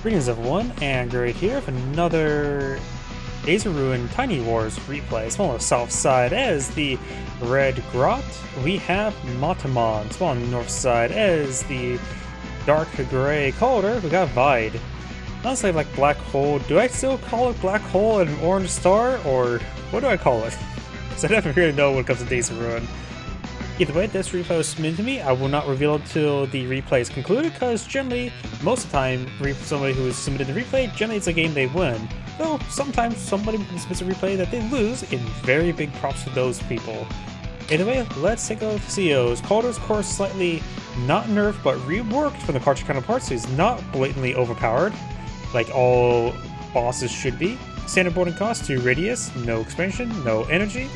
Greetings everyone, and Grat here with another Days of Ruin Tiny Wars replay. Small on the south side as the red Grat, we have Matemon. Small on the north side as the dark gray Caulder, we got Vide. Honestly, like black hole, do I still call it black hole and orange star, or what do I call it? Because I never really know when it comes to Days of Ruin. Either way, this replay was submitted to me. I will not reveal until the replay is concluded, because generally, most of the time, somebody who is submitted the replay, generally it's a game they win. Though, sometimes somebody submits a replay that they lose, and very big props to those people. Either way, let's take a look at the CEOs. Caulder's, of course, slightly not nerfed, but reworked from the cartridge counterparts, so he's not blatantly overpowered, like all bosses should be. Standard boarding cost, 2 radius, no expansion, no energy.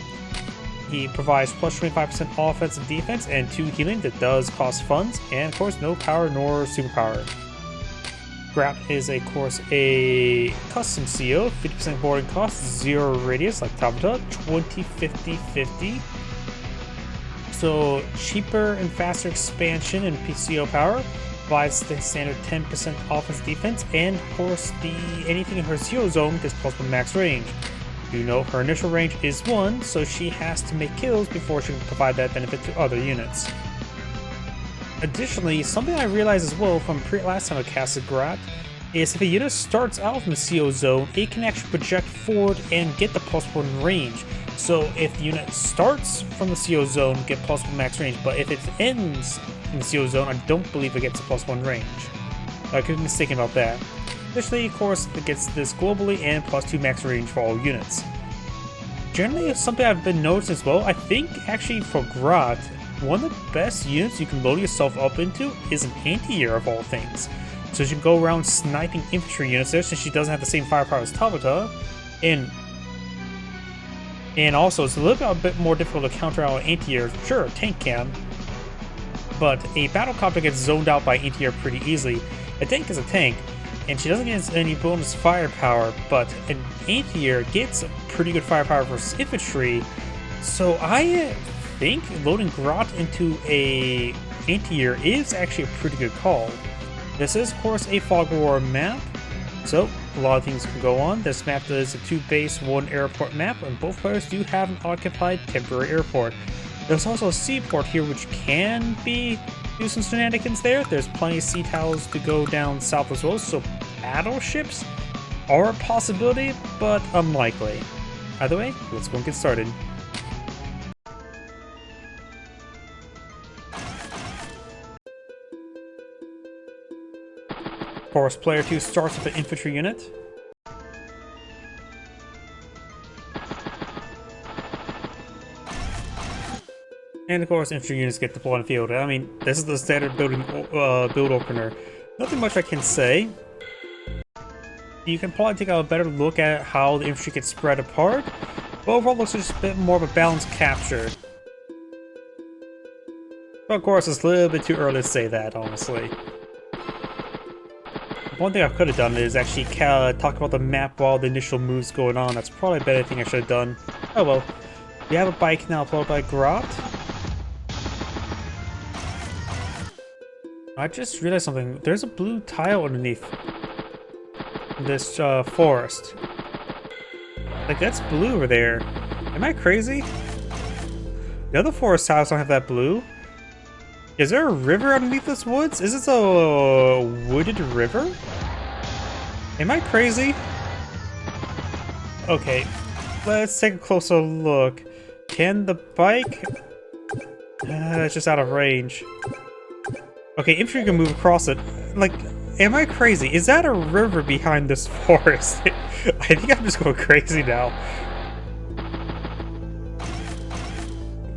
He provides plus 25% offense and defense and 2 healing that does cost funds, and of course no power nor superpower. Grat is of course a custom CEO, 50% boarding cost, 0 radius like Tabata, 20, 50, 50. So cheaper and faster expansion and PCO power, provides the standard 10% offense defense, and of course anything in her CEO zone gets plus 1 max range. You know her initial range is 1, so she has to make kills before she can provide that benefit to other units. Additionally, something I realized as well from last time I casted Grat is if a unit starts out from the CO zone, it can actually project forward and get the plus 1 range. So if the unit starts from the CO zone, get plus 1 max range, but if it ends in the CO zone, I don't believe it gets a plus 1 range. I could be mistaken about that. Additionally, of course, it gets this globally and plus 2 max range for all units. Generally, something I've been noticing as well, I think actually for Grat, one of the best units you can load yourself up into is an anti-air of all things. So you can go around sniping infantry units there since she doesn't have the same firepower as Tabata. And also, it's a little bit more difficult to counter out anti-air. Sure, a tank can, but a battle copter gets zoned out by anti-air pretty easily. A tank is a tank, and she doesn't get any bonus firepower, but an anti-air gets pretty good firepower versus infantry. So I think loading Grat into a anti-air is actually a pretty good call. This is, of course, a fog war map, so a lot of things can go on. This map is a 2 base, 1 airport map, and both players do have an occupied temporary airport. There's also a seaport here, which can do some shenanigans there. There's plenty of sea towers to go down south as well, so battleships are a possibility, but unlikely. Either way, let's go and get started. Of course, player 2 starts with an infantry unit. And of course, infantry units get deployed on the field. I mean, this is the standard build opener. Nothing much I can say. You can probably take a better look at how the infantry gets spread apart, but overall it looks just a bit more of a balanced capture. But of course, it's a little bit too early to say that, honestly. One thing I could have done is actually talk about the map while the initial move's going on. That's probably a better thing I should have done. Oh well. We have a bike now followed by Grat. I just realized something. There's a blue tile underneath this forest. Like, that's blue over there. Am I crazy? The other forest tiles don't have that blue. Is there a river underneath this woods? Is this a wooded river? Am I crazy? Okay, let's take a closer look. Can the bike... it's just out of range. Okay, infantry can move across it. Like, am I crazy? Is that a river behind this forest? I think I'm just going crazy now.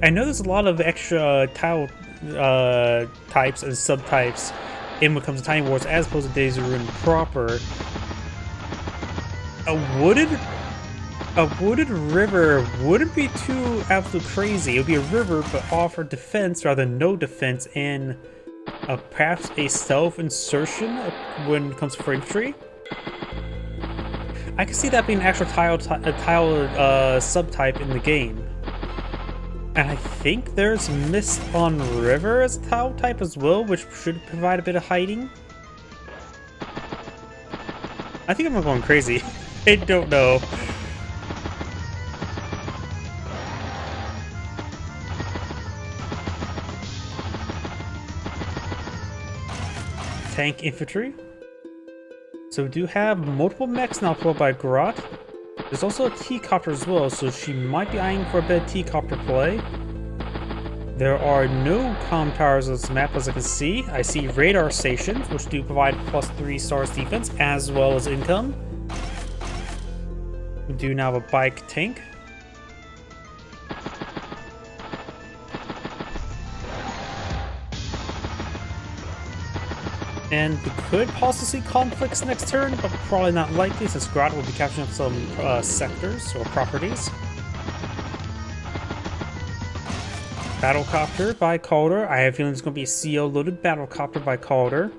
I know there's a lot of extra tile types and subtypes in when it comes to Tiny Wars as opposed to Days of Ruin proper. A wooded river wouldn't be too absolute crazy. It would be a river but offer defense rather than no defense, and perhaps a stealth insertion when it comes to infantry. I can see that being an actual tile subtype in the game. And I think there's Mist on River as a tile type as well, which should provide a bit of hiding. I think I'm going crazy. I don't know. Tank infantry. So we do have multiple mechs now pulled by Grat. There's also a T-copter as well, so she might be eyeing for a bit of T-copter play. There are no comm towers on this map as I can see. I see radar stations, which do provide +3 stars defense as well as income. We do now have a bike tank. And we could possibly see conflicts next turn, but probably not likely since Grat will be capturing up some sectors or properties. Battlecopter by Caulder. I have a feeling it's going to be a CO-loaded battlecopter by Caulder.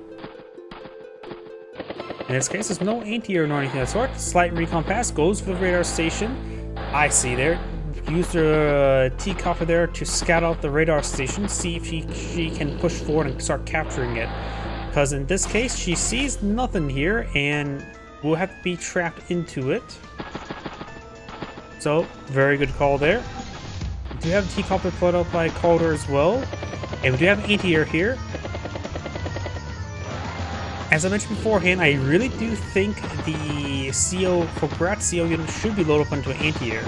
In this case, there's no anti-air nor anything of the sort. Slight recon pass goes for the radar station. I see there. Use the T-copter there to scout out the radar station, see if she can push forward and start capturing it. Because in this case, she sees nothing here and will have to be trapped into it. So, very good call there. We do have a T-copter put up by Caulder as well. And we do have anti-air here. As I mentioned beforehand, I really do think the CO for Grat CO unit should be loaded up into an anti-air.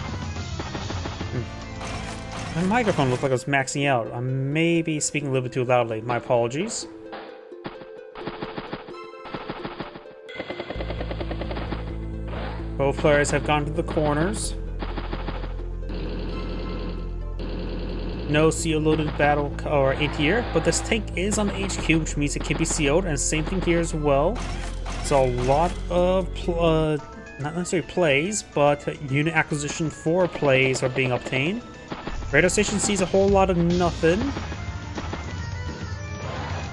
My microphone looked like it was maxing out. I may be speaking a little bit too loudly. My apologies. Both players have gone to the corners. No CO loaded battle or anti-air, but this tank is on the HQ, which means it can be CO'd, and same thing here as well. So a lot of, not necessarily plays, but unit acquisition for plays are being obtained. Radar station sees a whole lot of nothing.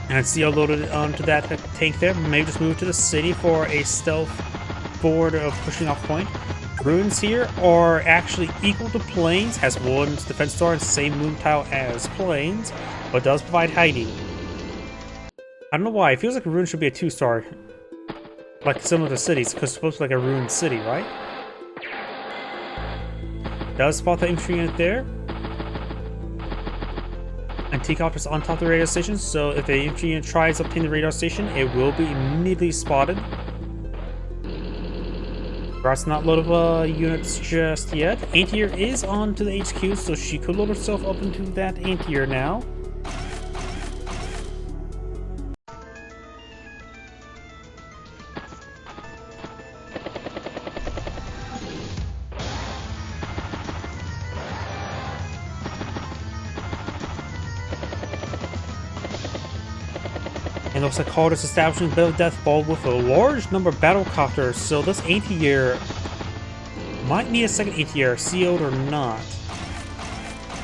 And CO loaded onto that tank there. Maybe just move to the city for a stealth forward pushing off point. Ruins here are actually equal to planes, has one defense star and same moon tile as planes, but does provide hiding. I don't know why, it feels like a ruin should be a 2-star. Like similar to cities, because it's supposed to be like a ruined city, right? Does spot the infantry unit there. And T-copter's on top of the radar station, so if the infantry unit tries to obtain the radar station, it will be immediately spotted. Grat's not loaded units just yet. Anti-air is on to the HQ, so she could load herself up into that anti-air now. And looks like Caulder's establishing a bit of death ball with a large number of battlecopters, so this anti-air might need a second anti-air, CO'd or not.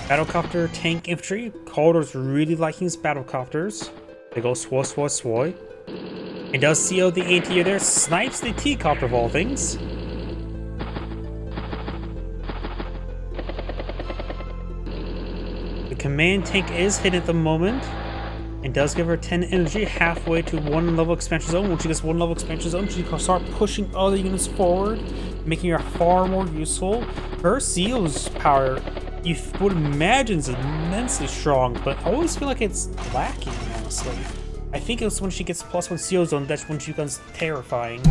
Battlecopter, tank, infantry. Caulder's really liking his battlecopters. They go swoi, swoi, swoi. And does CO the anti-air there, snipes the T-copter of all things. The command tank is hit at the moment. And does give her 10 energy halfway to 1 level expansion zone. Once she gets 1 level expansion zone, she can start pushing other units forward, making her far more useful. Her seals power, you would imagine, is immensely strong, but I always feel like it's lacking, honestly. I think it's when she gets +1 seal zone, that's when she becomes terrifying.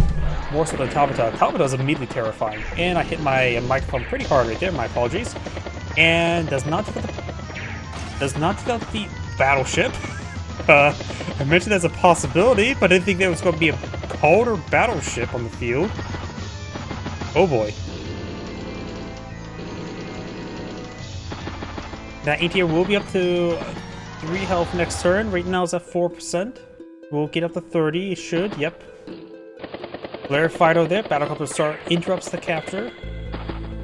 More so than Tabata. Tabata is immediately terrifying. And I hit my microphone pretty hard right there, my apologies. And does not take out the battleship. I mentioned that's a possibility, but I didn't think there was going to be a Caulder battleship on the field. Oh boy. That anti-air will be up to 3 health next turn. Right now it's at 4%. We'll get up to 30, it should, yep. Flare fighter there, battlecopter star interrupts the capture.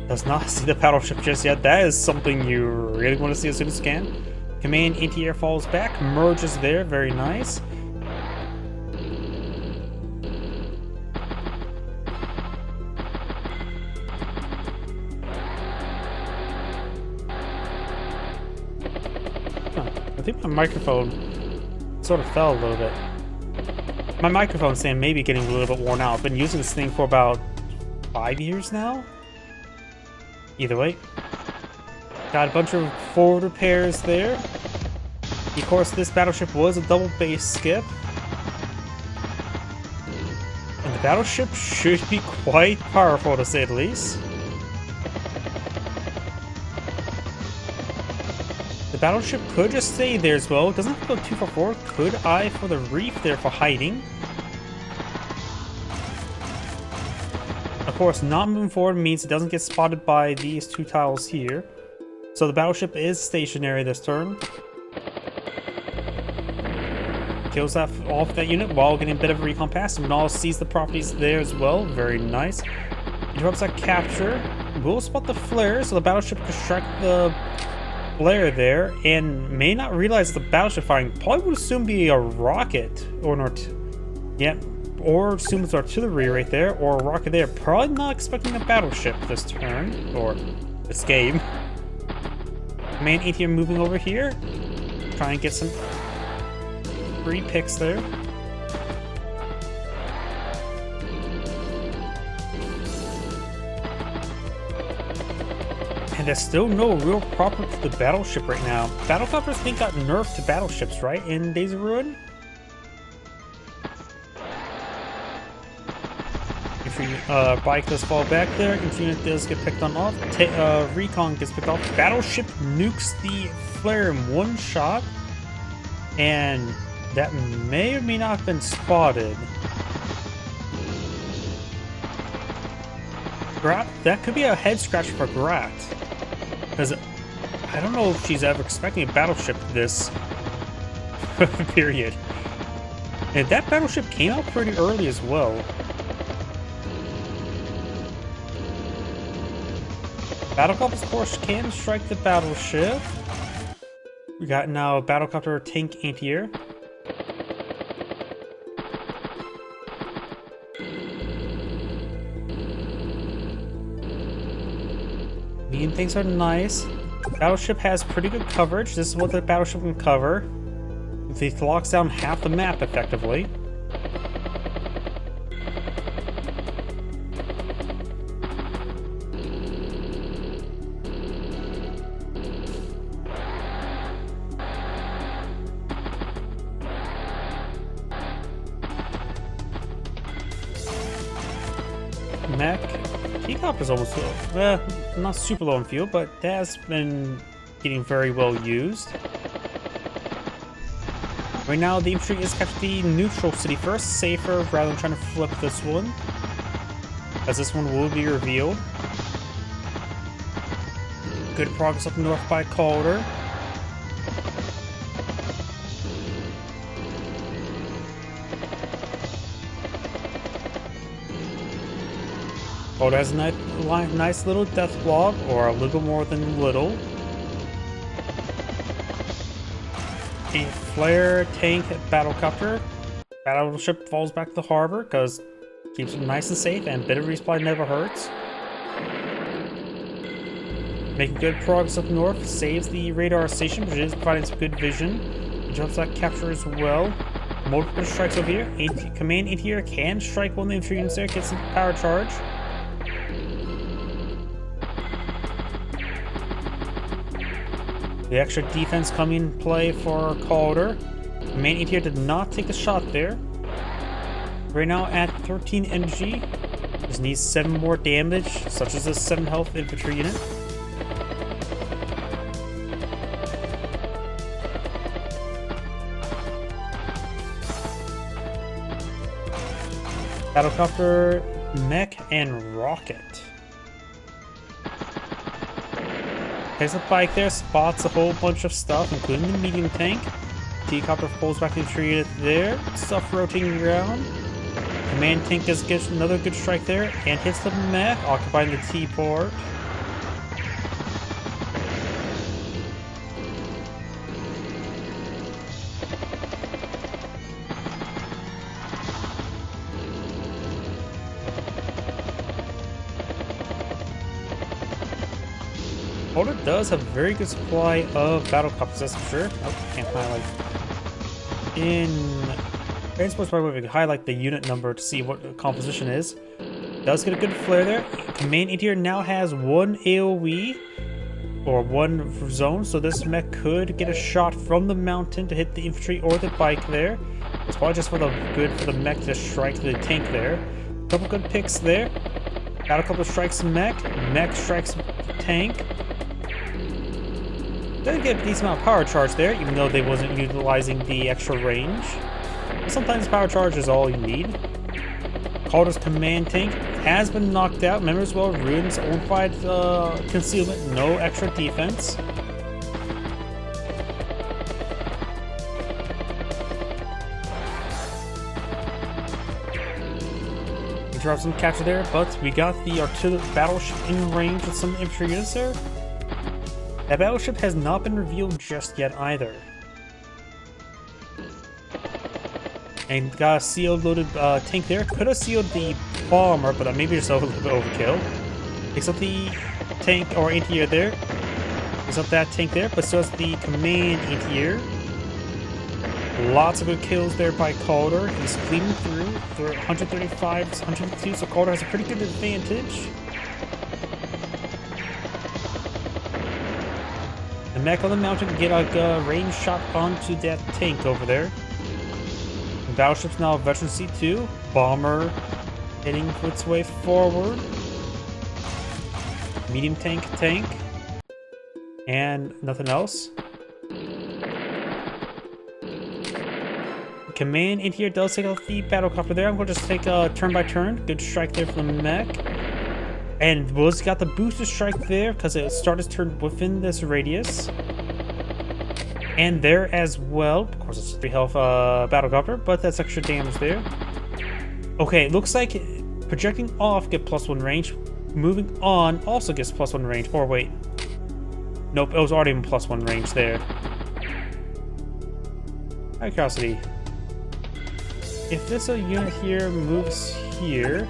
Does not see the battleship just yet. That is something you really want to see as soon as you can. Command anti-air falls back, merges there, very nice. Huh, I think my microphone sort of fell a little bit. My microphone stand may be getting a little bit worn out. Been using this thing for about 5 years now. Either way, got a bunch of forward repairs there. Of course, this battleship was a double base skip. And the battleship should be quite powerful, to say the least. The battleship could just stay there as well. It doesn't have to go too far forward. Could eye for the reef there for hiding. Of course, not moving forward means it doesn't get spotted by these two tiles here. So the battleship is stationary this turn. Kills that off that unit while getting a bit of a recon pass. Manal sees the properties there as well. Very nice. Interrupts that capture. Will spot the flare, so the battleship can strike the flare there, and may not realize the battleship firing. Probably would assume be a rocket or or assume it's artillery right there, or a rocket there. Probably not expecting a battleship this turn, or this game. Main 8 here moving over here. Try and get some free picks there. And there's still no real proper to the battleship right now. Battlecopters think got nerfed to battleships, right? In Days of Ruin? Bike does fall back there. Infantry unit does get picked on off. Recon gets picked off. Battleship nukes the flare in one shot. And that may or may not have been spotted. Grat, that could be a head scratch for Grat. Because I don't know if she's ever expecting a battleship this period. And that battleship came out pretty early as well. Battlecopter, of course, can strike the battleship. We got now a battlecopter tank anti-air. Medium tanks are nice. Battleship has pretty good coverage. This is what the battleship can cover. It locks down half the map effectively. Mech. Helicopter's almost not super low on fuel, but that has been getting very well used. Right now, the infantry is catching the neutral city first, safer rather than trying to flip this one, as this one will be revealed. Good progress up north by Caulder. Caulder has a nice little death blob, or a little more than little. A flare tank battlecopter. Battleship falls back to the harbor because keeps it nice and safe, and bit of resupply never hurts. Making good progress up north, saves the radar station, which is providing some good vision. It jumps that capture as well. Multiple strikes over here. Command anti-air can strike one of the infantry units there, gets some power charge. The extra defense coming in play for Caulder. The main anti-air did not take a shot there. Right now at 13 energy. Just needs 7 more damage, such as this 7 health infantry unit. Battlecopter, mech, and rocket. Takes a bike there, spots a whole bunch of stuff, including the medium tank. T-copter pulls back the infantry unit there. Stuff rotating around. Command tank does get another good strike there, and hits the mech, occupying the T-port. Caulder does have a very good supply of battlecopters, that's for sure. Oh, can't highlight. In Transport's probably where we can highlight the unit number to see what the composition is. Does get a good flare there. Command interior now has one AoE or one zone, so this mech could get a shot from the mountain to hit the infantry or the bike there. It's probably just for the good for the mech to strike the tank there. Couple good picks there. Got a couple strikes mech. Mech strikes tank. Does get a decent amount of power charge there, even though they wasn't utilizing the extra range. But sometimes power charge is all you need. Caulder's command tank has been knocked out. Remember as well, Ruin's own fight concealment, no extra defense. Drop some capture there, but we got the artillery battleship in range with some infantry units there. That battleship has not been revealed just yet either. And got a sealed loaded tank there. Could have sealed the bomber, but maybe just a little bit overkill. Picks up the tank or anti-air there. Picks up that tank there, but still has the command anti-air. Lots of good kills there by Caulder. He's cleaning through for 135, 152, so Caulder has a pretty good advantage. The mech on the mountain can get a range shot onto that tank over there. The battleship's now veteran C2. Bomber heading its way forward. Medium tank. And nothing else. Command interior does take out the battlecopter there. I'm going to just take a turn by turn. Good strike there from the mech. And Will's got the booster strike there because it started its turn within this radius. And there as well. Of course, it's 3 health battlecopter, but that's extra damage there. Okay, it looks like projecting off get +1 range. Moving on also gets +1 range. Or wait. Nope, it was already in +1 range there. Out of curiosity. If this unit here moves here,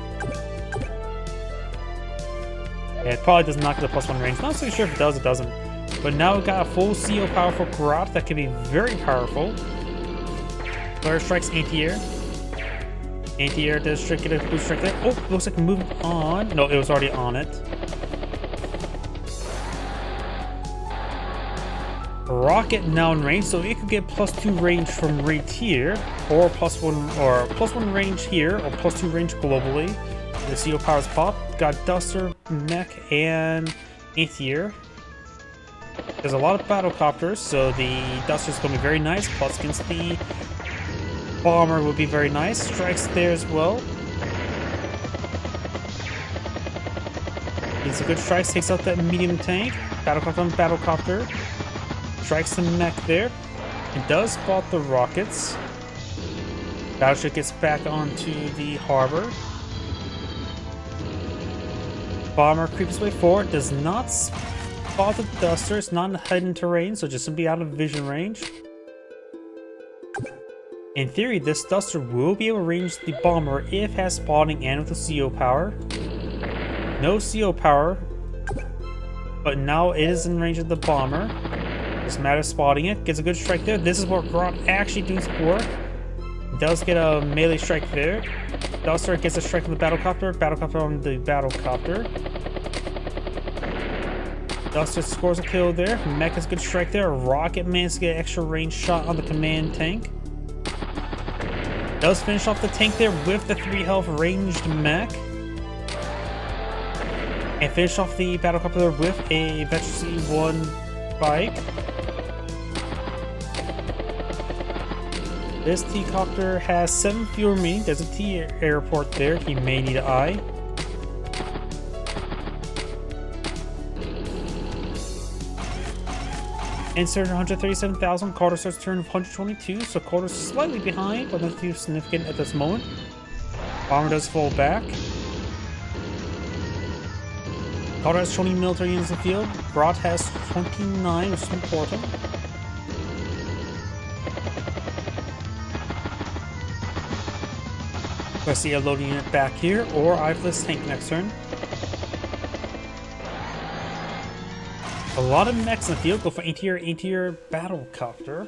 it probably does not get a +1 range. Not so sure if it does, it doesn't. But now we've got a full CO power for Grat that can be very powerful. Flare strikes anti-air. Anti-air does get a boost strike there. Oh, looks like moving on. No, it was already on it. Rocket now in range, so it could get +2 range from right here, or +1 range here, or +2 range globally. The CO powers pop. Got Duster, mech, and anti-air. There's a lot of battlecopters, so the Duster's going to be very nice. Plus against the bomber would be very nice. Strikes there as well. It's a good strike. Takes out that medium tank. Battlecopter on battlecopter. Strikes the mech there. It does spot the rockets. Battleship gets back onto the harbor. Bomber creeps way forward. Does not spot the Duster. It's not in hidden terrain, so just simply out of vision range. In theory, this Duster will be able to range the bomber if it has spotting and with the CO power. No CO power, but now it is in range of the bomber. Just a matter of spotting it. Gets a good strike there. This is where Grat actually does work. Does get a melee strike there. Duster gets a strike on the battlecopter. Battlecopter on the battlecopter. Duster scores a kill there. Mech has a good strike there. Rocket manages to get an extra range shot on the command tank. Does finish off the tank there with the 3 health ranged mech. And finish off the battlecopter with a Veteran C1 bike. This T-copter has 7 fuel remaining. There's a T airport there. He may need an eye. Insert 137,000. Caulder starts turn of 122, so Caulder's slightly behind, but not too significant at this moment. Bomber does fall back. Caulder has 20 military units in the field. Grat has 29, which is important. I see a loading unit back here, or I have this tank next turn. A lot of mechs in the field. Go for anti-air battlecopter.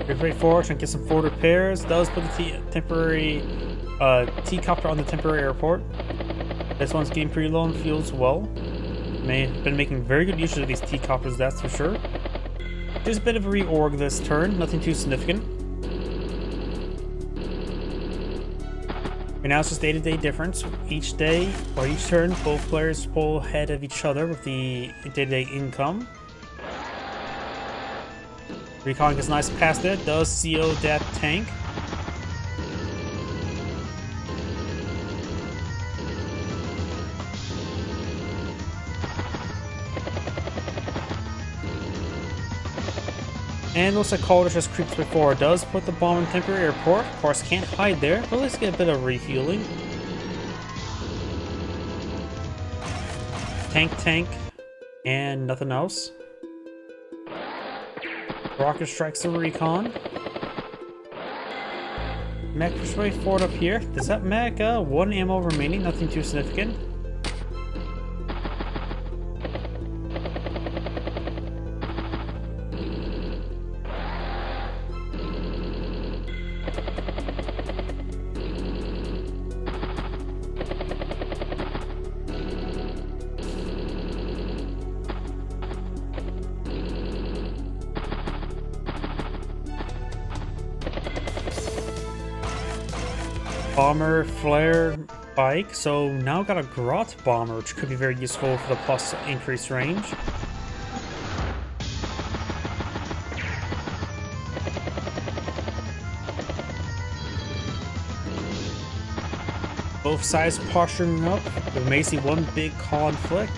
Very forward, trying to get some forward repairs. Does put the temporary T-copter on the temporary airport. This one's getting pretty low on fuel as well. Been making very good use of these T-copters, that's for sure. There's a bit of a reorg this turn, nothing too significant. Right now it's just day-to-day difference. Each day, or each turn, both players pull ahead of each other with the day-to-day income. Recon gets a nice pass there, does CO that tank. And looks like Caulder just creeps before. Does put the bomb in temporary airport. Of course, can't hide there, but let's get a bit of refueling. Tank, and nothing else. Rocket strikes the recon. Mech pushes way forward up here. Does that mech, one ammo remaining, nothing too significant. Bomber, flare, bike, so now got a Grat bomber, which could be very useful for the plus increased range. Both sides posturing up, with Macy one big conflict.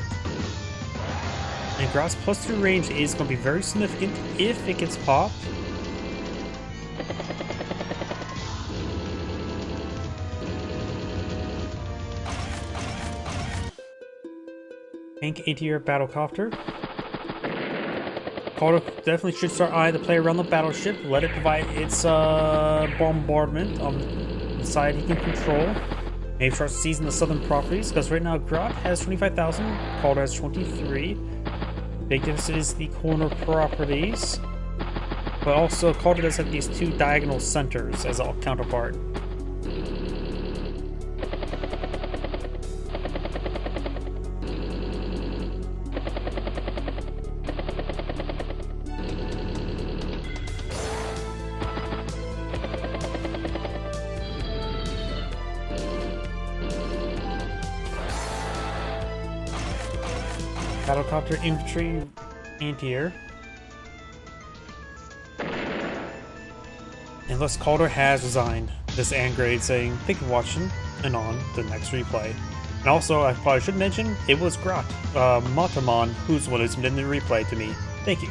And Grat's +2 range is going to be very significant if it gets popped. Tank anti-air battlecopter. Caulder definitely should start eyeing the play around the battleship. Let it provide its bombardment on the side he can control. Maybe start seizing the southern properties, because right now Grat has 25,000, Caulder has 23. Big difference is the corner properties. But also Caulder does have these two diagonal centers as a counterpart. Battlecopter infantry anti-air. And thus Caulder has resigned this Angrade, saying thank you for watching and on to the next replay. And also I probably should mention it was Grat, Matemon, who's the one who submitted the replay to me. Thank you.